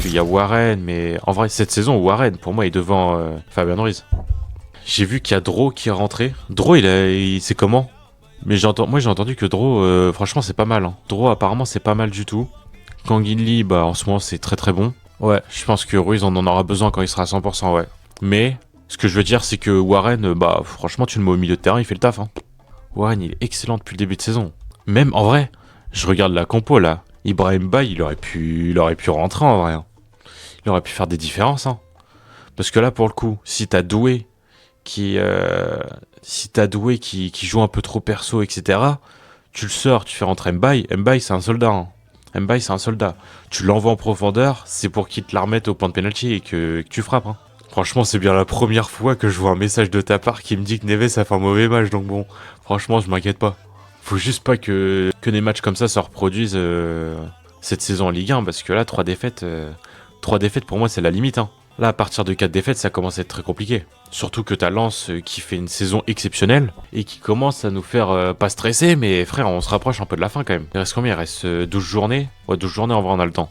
qu'il y a Warren, mais en vrai, cette saison, Warren, pour moi, est devant Fabian Ruiz. J'ai vu qu'il y a Dro qui est rentré. Dro, c'est comment? Mais moi, j'ai entendu que Dro, franchement, c'est pas mal. Hein. Dro, apparemment, c'est pas mal du tout. Kang In Lee, bah, en ce moment, c'est très très bon. Ouais, je pense que Ruiz, on en aura besoin quand il sera à 100%, ouais. Mais, ce que je veux dire, c'est que Warren, bah, franchement, tu le mets au milieu de terrain, il fait le taf. Hein. Warren, il est excellent depuis le début de saison. Même, en vrai, je regarde la compo, là. Ibrahim Bay, il aurait pu rentrer, en vrai. Hein. Il aurait pu faire des différences, hein. Parce que là, pour le coup, si t'as Doué qui joue un peu trop perso, etc., tu le sors, tu fais rentrer Mbaye. Mbaye, c'est un soldat. Hein. Mbaye, c'est un soldat. Tu l'envoies en profondeur, c'est pour qu'il te la remette au point de pénalty et que tu frappes. Hein. Franchement, c'est bien la première fois que je vois un message de ta part qui me dit que Neves a fait un mauvais match. Donc bon, franchement, je m'inquiète pas. Faut juste pas que des matchs comme ça se reproduisent cette saison en Ligue 1, parce que là, 3 défaites pour moi, c'est la limite. Hein. Là, à partir de 4 défaites, ça commence à être très compliqué. Surtout que t'as Lens qui fait une saison exceptionnelle et qui commence à nous faire pas stresser, mais frère, on se rapproche un peu de la fin quand même. Il reste combien? Il reste 12 journées? Ouais, 12 journées, en vrai, on a le temps.